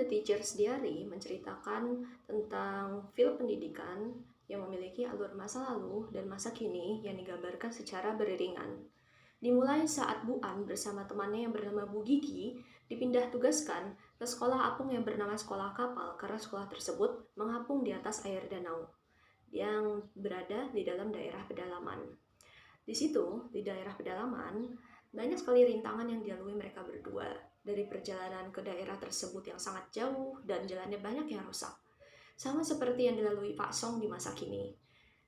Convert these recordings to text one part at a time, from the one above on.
Teacher's Diary menceritakan tentang film pendidikan yang memiliki alur masa lalu dan masa kini yang digambarkan secara beriringan. Dimulai saat Bu An bersama temannya yang bernama Bu Gigi dipindah tugaskan ke sekolah apung yang bernama sekolah kapal karena sekolah tersebut mengapung di atas air danau yang berada di dalam daerah pedalaman. Di situ, di daerah pedalaman, banyak sekali rintangan yang dilalui mereka berdua. Dari perjalanan ke daerah tersebut yang sangat jauh dan jalannya banyak yang rusak. Sama seperti yang dilalui Pak Song di masa kini.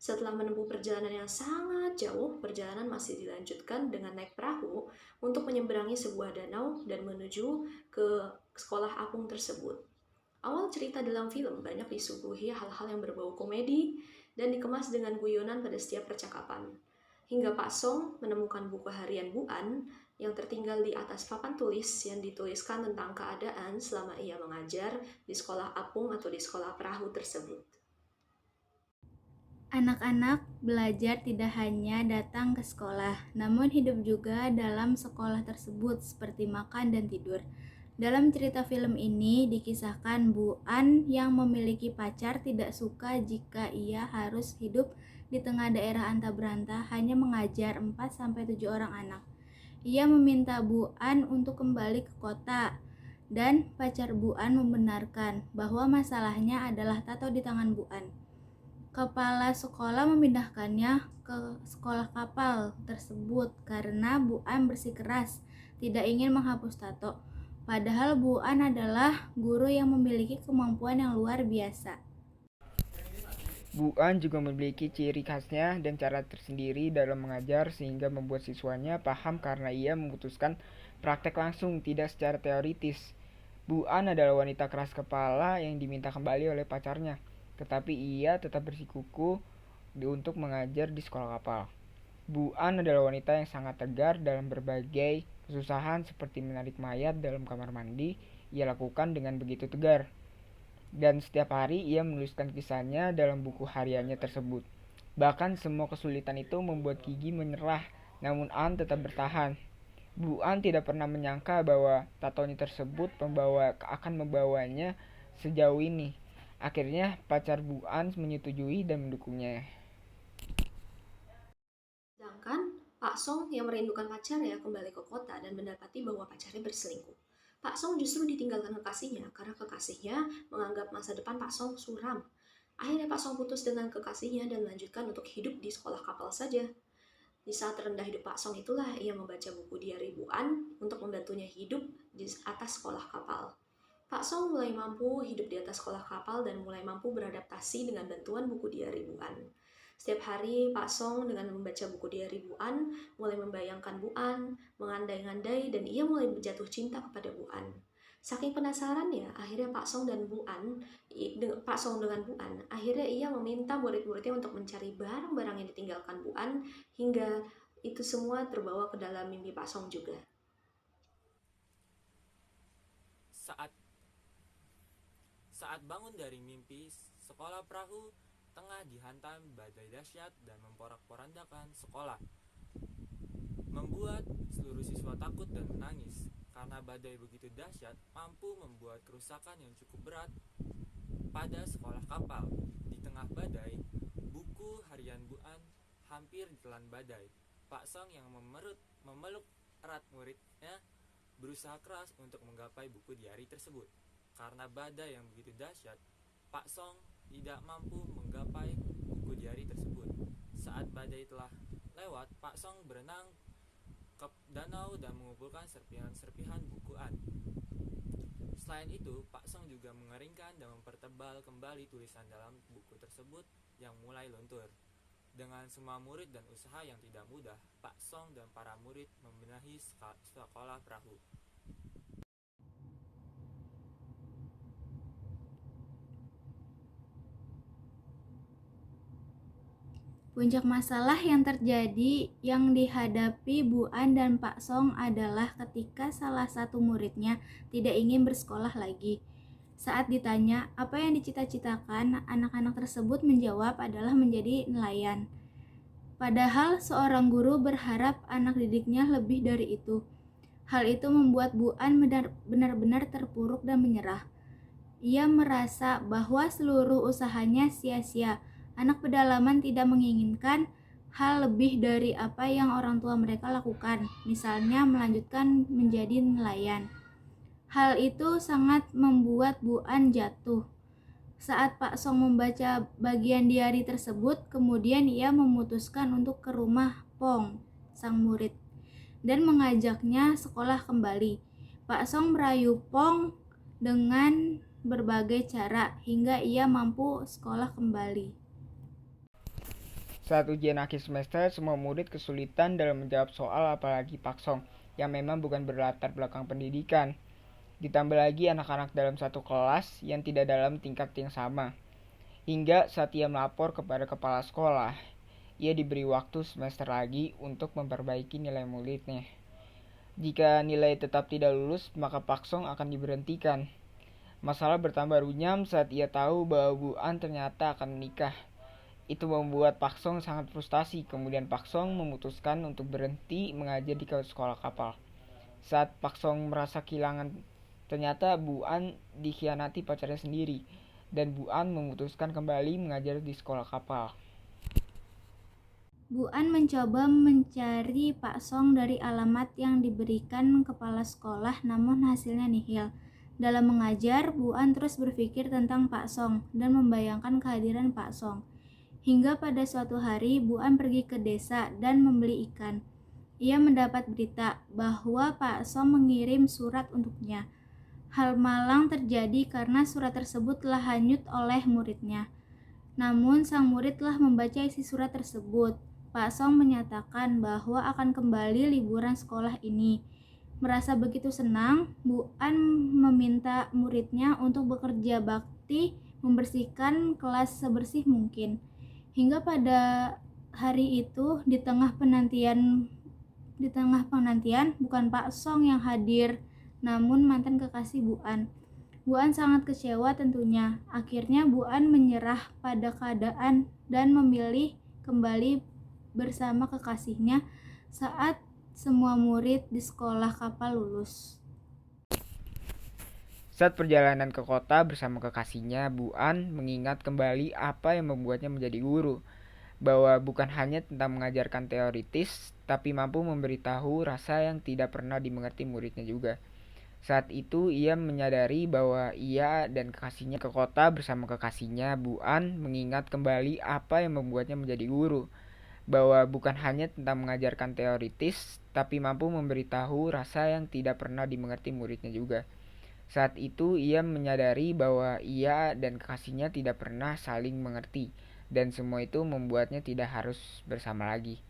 Setelah menempuh perjalanan yang sangat jauh, perjalanan masih dilanjutkan dengan naik perahu untuk menyeberangi sebuah danau dan menuju ke sekolah apung tersebut. Awal cerita dalam film banyak disuguhi hal-hal yang berbau komedi dan dikemas dengan guyonan pada setiap percakapan. Hingga Pak Song menemukan buku harian Bu An yang tertinggal di atas papan tulis yang dituliskan tentang keadaan selama ia mengajar di sekolah apung atau di sekolah perahu tersebut. Anak-anak belajar tidak hanya datang ke sekolah, namun hidup juga dalam sekolah tersebut seperti makan dan tidur. Dalam cerita film ini dikisahkan Bu An yang memiliki pacar tidak suka jika ia harus hidup di tengah daerah anta beranta hanya mengajar 4-7 orang anak. Ia meminta Bu An untuk kembali ke kota dan pacar Bu An membenarkan bahwa masalahnya adalah tato di tangan Bu An. Kepala sekolah memindahkannya ke sekolah kapal tersebut karena Bu An bersikeras tidak ingin menghapus tato. Padahal Bu An adalah guru yang memiliki kemampuan yang luar biasa. Bu An juga memiliki ciri khasnya dan cara tersendiri dalam mengajar sehingga membuat siswanya paham karena ia memutuskan praktek langsung, tidak secara teoritis. Bu An adalah wanita keras kepala yang diminta kembali oleh pacarnya, tetapi ia tetap bersikukuh untuk mengajar di sekolah kapal. Bu An adalah wanita yang sangat tegar dalam berbagai kesusahan seperti menarik mayat dalam kamar mandi. Ia lakukan dengan begitu tegar. Dan setiap hari ia menuliskan kisahnya dalam buku hariannya tersebut. Bahkan semua kesulitan itu membuat Gigi menyerah, namun An tetap bertahan. Bu An tidak pernah menyangka bahwa tatonya tersebut akan membawanya sejauh ini. Akhirnya pacar Bu An menyetujui dan mendukungnya. Sedangkan Pak Song yang merindukan pacarnya kembali ke kota dan mendapati bahwa pacarnya berselingkuh. Pak Song justru ditinggalkan kekasihnya karena kekasihnya menganggap masa depan Pak Song suram. Akhirnya Pak Song putus dengan kekasihnya dan melanjutkan untuk hidup di sekolah kapal saja. Di saat terendah hidup Pak Song itulah ia membaca buku diari Bu An untuk membantunya hidup di atas sekolah kapal. Pak Song mulai mampu hidup di atas sekolah kapal dan mulai mampu beradaptasi dengan bantuan buku diari Bu An. Setiap hari Pak Song dengan membaca buku diari Bu An mulai membayangkan Bu An, mengandai-andai dan ia mulai jatuh cinta kepada Bu An. Saking penasarannya, akhirnya Pak Song dengan Bu An, akhirnya ia meminta murid-muridnya untuk mencari barang-barang yang ditinggalkan Bu An hingga itu semua terbawa ke dalam mimpi Pak Song juga. Saat saat bangun dari mimpi, sekolah perahu tengah dihantam badai dahsyat dan memporak-porandakan sekolah, membuat seluruh siswa takut dan menangis. Karena badai begitu dahsyat, mampu membuat kerusakan yang cukup berat pada sekolah kapal. Di tengah badai, buku harian Bu An hampir ditelan badai. Pak Song yang memeluk erat muridnya berusaha keras untuk menggapai buku diari tersebut. Karena badai yang begitu dahsyat, Pak Song tidak mampu menggapai buku diari tersebut. Saat badai telah lewat, Pak Song berenang ke danau dan mengumpulkan serpihan-serpihan bukuan. Selain itu, Pak Song juga mengeringkan dan mempertebal kembali tulisan dalam buku tersebut yang mulai luntur. Dengan semua murid dan usaha yang tidak mudah, Pak Song dan para murid membenahi sekolah perahu. Puncak masalah yang terjadi yang dihadapi Bu An dan Pak Song adalah ketika salah satu muridnya tidak ingin bersekolah lagi. Saat ditanya apa yang dicita-citakan, anak-anak tersebut menjawab adalah menjadi nelayan. Padahal seorang guru berharap anak didiknya lebih dari itu. Hal itu membuat Bu An benar-benar terpuruk dan menyerah. Ia merasa bahwa seluruh usahanya sia-sia. Anak pedalaman tidak menginginkan hal lebih dari apa yang orang tua mereka lakukan, misalnya melanjutkan menjadi nelayan. Hal itu sangat membuat Bu An jatuh. Saat Pak Song membaca bagian diari tersebut, kemudian ia memutuskan untuk ke rumah Pong, sang murid, dan mengajaknya sekolah kembali. Pak Song merayu Pong dengan berbagai cara hingga ia mampu sekolah kembali. Saat ujian akhir semester, semua murid kesulitan dalam menjawab soal, apalagi Pak Song yang memang bukan berlatar belakang pendidikan. Ditambah lagi anak-anak dalam satu kelas yang tidak dalam tingkat yang sama. Hingga saat ia melapor kepada kepala sekolah, ia diberi waktu semester lagi untuk memperbaiki nilai muridnya. Jika nilai tetap tidak lulus, maka Pak Song akan diberhentikan. Masalah bertambah runyam saat ia tahu bahwa Bu An ternyata akan menikah. Itu membuat Pak Song sangat frustasi. Kemudian Pak Song memutuskan untuk berhenti mengajar di sekolah kapal. Saat Pak Song merasa kehilangan, ternyata Bu An dikhianati pacarnya sendiri, dan Bu An memutuskan kembali mengajar di sekolah kapal. Bu An mencoba mencari Pak Song dari alamat yang diberikan kepala sekolah, namun hasilnya nihil. Dalam mengajar, Bu An terus berpikir tentang Pak Song dan membayangkan kehadiran Pak Song. Hingga pada suatu hari, Bu An pergi ke desa dan membeli ikan. Ia mendapat berita bahwa Pak Song mengirim surat untuknya. Hal malang terjadi karena surat tersebut telah hanyut oleh muridnya. Namun sang murid telah membaca isi surat tersebut. Pak Song menyatakan bahwa akan kembali liburan sekolah ini. Merasa begitu senang, Bu An meminta muridnya untuk bekerja bakti membersihkan kelas sebersih mungkin. Hingga pada hari itu, di tengah penantian bukan Pak Song yang hadir, namun mantan kekasih Bu An. Bu An sangat kecewa tentunya. Akhirnya Bu An menyerah pada keadaan dan memilih kembali bersama kekasihnya saat semua murid di sekolah kapal lulus. Saat perjalanan ke kota bersama kekasihnya, Bu An mengingat kembali apa yang membuatnya menjadi guru, bahwa bukan hanya tentang mengajarkan teoritis, tapi mampu memberitahu rasa yang tidak pernah dimengerti muridnya juga. Saat itu ia menyadari bahwa ia dan kekasihnya ke kota bersama kekasihnya. Bu An mengingat kembali apa yang membuatnya menjadi guru, bahwa bukan hanya tentang mengajarkan teoritis, tapi mampu memberitahu rasa yang tidak pernah dimengerti muridnya juga. Saat itu ia menyadari bahwa ia dan kekasihnya tidak pernah saling mengerti, dan semua itu membuatnya tidak harus bersama lagi.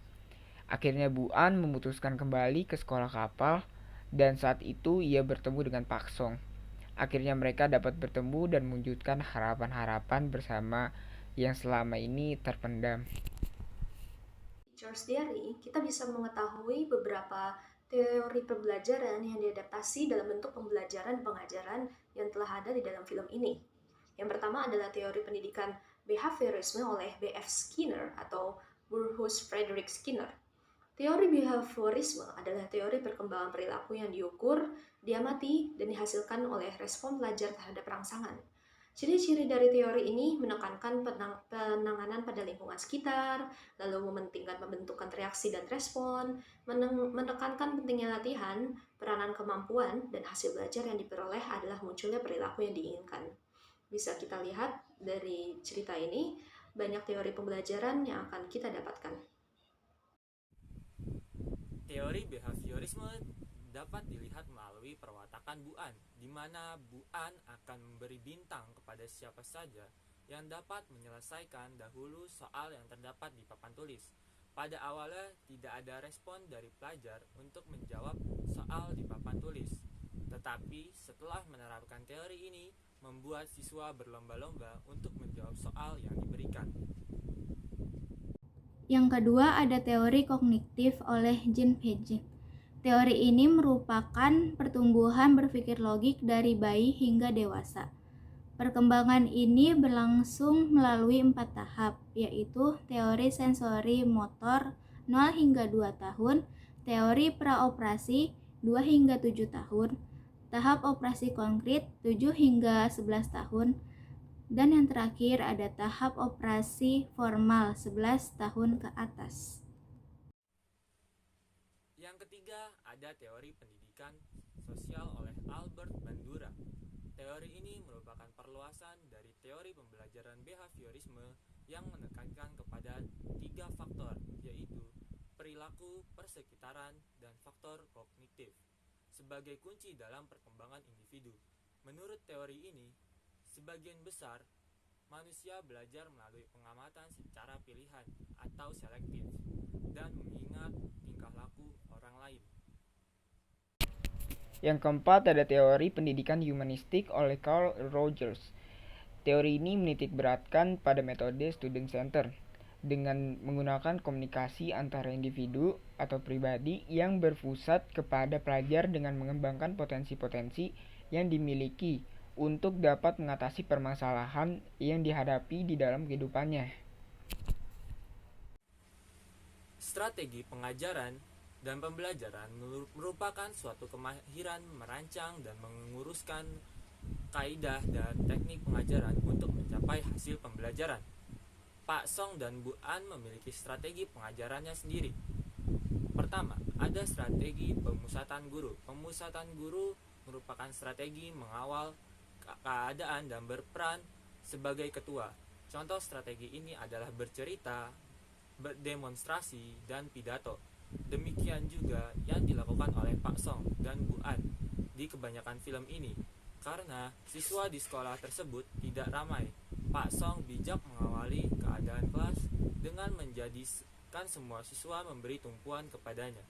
Akhirnya Bu An memutuskan kembali ke sekolah kapal, dan saat itu ia bertemu dengan Pak Song. Akhirnya mereka dapat bertemu dan mewujudkan harapan-harapan bersama yang selama ini terpendam. Teacher's Diary, kita bisa mengetahui beberapa teori pembelajaran yang diadaptasi dalam bentuk pembelajaran pengajaran yang telah ada di dalam film ini. Yang pertama adalah teori pendidikan behaviorisme oleh B.F. Skinner atau Burrhus Frederick Skinner. Teori behaviorisme adalah teori perkembangan perilaku yang diukur, diamati, dan dihasilkan oleh respon pelajar terhadap rangsangan. Ciri-ciri dari teori ini menekankan penanganan pada lingkungan sekitar, lalu mementingkan pembentukan reaksi dan respon, menekankan pentingnya latihan, peranan kemampuan, dan hasil belajar yang diperoleh adalah munculnya perilaku yang diinginkan. Bisa kita lihat dari cerita ini, banyak teori pembelajaran yang akan kita dapatkan. Teori behaviorisme dapat dilihat melalui perwatakan Bu An, di mana Bu An akan memberi bintang kepada siapa saja yang dapat menyelesaikan dahulu soal yang terdapat di papan tulis. Pada awalnya tidak ada respon dari pelajar untuk menjawab soal di papan tulis, tetapi setelah menerapkan teori ini, membuat siswa berlomba-lomba untuk menjawab soal yang diberikan. Yang kedua ada teori kognitif oleh Jean Piaget. Teori ini merupakan pertumbuhan berpikir logik dari bayi hingga dewasa. Perkembangan ini berlangsung melalui 4 tahap, yaitu teori sensori motor 0 hingga 2 tahun, teori praoperasi 2 hingga 7 tahun, tahap operasi konkret 7 hingga 11 tahun, dan yang terakhir ada tahap operasi formal 11 tahun ke atas. Yang ketiga, ada teori pendidikan sosial oleh Albert Bandura. Teori ini merupakan perluasan dari teori pembelajaran behaviorisme yang menekankan kepada 3 faktor, yaitu perilaku, persekitaran, dan faktor kognitif sebagai kunci dalam perkembangan individu. Menurut teori ini, sebagian besar manusia belajar melalui pengamatan secara pilihan atau selektif dan mengingat tingkah laku orang lain. Yang keempat ada teori pendidikan humanistik oleh Carl Rogers. Teori ini menitik beratkan pada metode student center dengan menggunakan komunikasi antara individu atau pribadi yang berpusat kepada pelajar dengan mengembangkan potensi-potensi yang dimiliki untuk dapat mengatasi permasalahan yang dihadapi di dalam kehidupannya. Strategi pengajaran dan pembelajaran merupakan suatu kemahiran merancang dan menguruskan kaidah dan teknik pengajaran untuk mencapai hasil pembelajaran. Pak Song dan Bu An memiliki strategi pengajarannya sendiri. Pertama, ada strategi pemusatan guru. Pemusatan guru merupakan strategi mengawal keadaan dan berperan sebagai ketua. Contoh strategi ini adalah bercerita, berdemonstrasi, dan pidato. Demikian juga yang dilakukan oleh Pak Song dan Bu An di kebanyakan film ini. Karena siswa di sekolah tersebut tidak ramai, Pak Song bijak mengawali keadaan kelas dengan menjadikan semua siswa memberi tumpuan kepadanya.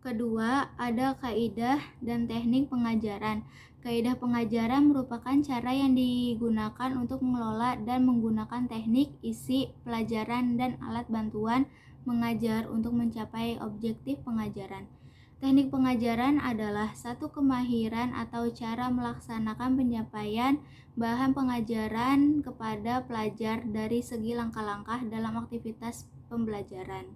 Kedua, ada kaidah dan teknik pengajaran. Kaidah pengajaran merupakan cara yang digunakan untuk mengelola dan menggunakan teknik, isi, pelajaran, dan alat bantuan mengajar untuk mencapai objektif pengajaran. Teknik pengajaran adalah satu kemahiran atau cara melaksanakan penyampaian bahan pengajaran kepada pelajar dari segi langkah-langkah dalam aktivitas pembelajaran.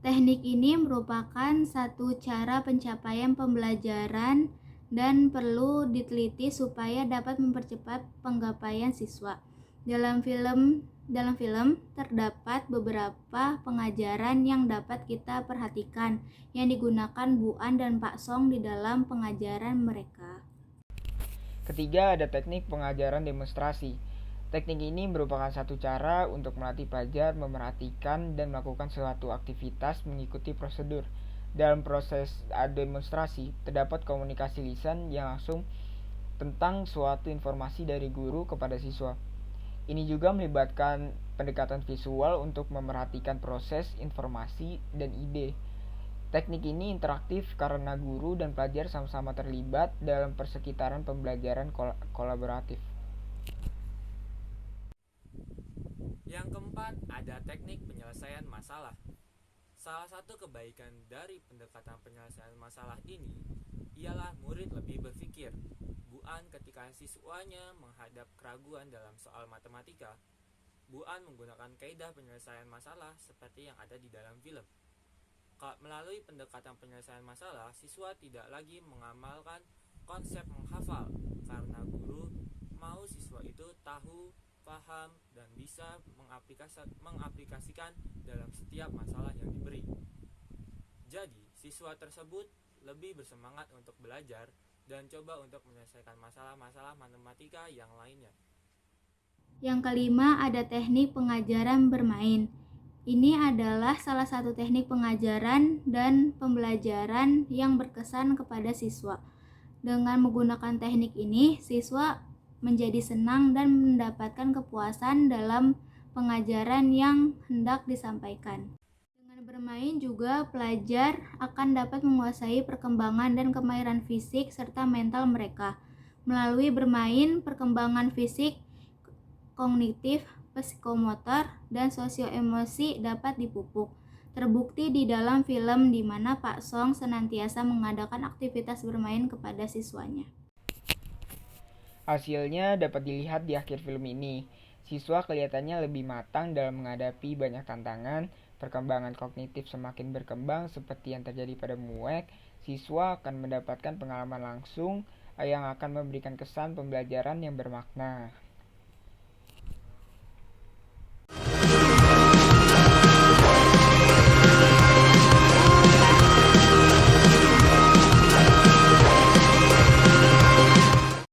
Teknik ini merupakan satu cara pencapaian pembelajaran dan perlu diteliti supaya dapat mempercepat penggapaian siswa. Dalam film terdapat beberapa pengajaran yang dapat kita perhatikan yang digunakan Bu An dan Pak Song di dalam pengajaran mereka. Ketiga ada teknik pengajaran demonstrasi. Teknik ini merupakan satu cara untuk melatih pelajar memerhatikan dan melakukan suatu aktivitas mengikuti prosedur. Dalam proses demonstrasi, terdapat komunikasi lisan yang langsung tentang suatu informasi dari guru kepada siswa. Ini juga melibatkan pendekatan visual untuk memerhatikan proses informasi dan ide. Teknik ini interaktif karena guru dan pelajar sama-sama terlibat dalam persekitaran pembelajaran kolaboratif. Yang keempat, ada teknik penyelesaian masalah. Salah satu kebaikan dari pendekatan penyelesaian masalah ini ialah murid lebih berpikir. Bu An ketika siswanya menghadap keraguan dalam soal matematika, Bu An menggunakan kaidah penyelesaian masalah seperti yang ada di dalam film. Melalui pendekatan penyelesaian masalah, siswa tidak lagi mengamalkan konsep menghafal karena guru mau siswa itu tahu, paham, dan bisa mengaplikasikan dalam setiap masalah yang diberi. Jadi, siswa tersebut lebih bersemangat untuk belajar dan coba untuk menyelesaikan masalah-masalah matematika yang lainnya. Yang kelima, ada teknik pengajaran bermain. Ini adalah salah satu teknik pengajaran dan pembelajaran yang berkesan kepada siswa. Dengan menggunakan teknik ini, siswa menjadi senang dan mendapatkan kepuasan dalam pengajaran yang hendak disampaikan. Dengan bermain juga pelajar akan dapat menguasai perkembangan dan kemahiran fisik serta mental mereka. Melalui bermain, perkembangan fisik, kognitif, psikomotor, dan sosioemosi dapat dipupuk. Terbukti di dalam film di mana Pak Song senantiasa mengadakan aktivitas bermain kepada siswanya. Hasilnya dapat dilihat di akhir film ini. Siswa kelihatannya lebih matang dalam menghadapi banyak tantangan perkembangan kognitif semakin berkembang seperti yang terjadi pada MUEK, siswa akan mendapatkan pengalaman langsung yang akan memberikan kesan pembelajaran yang bermakna.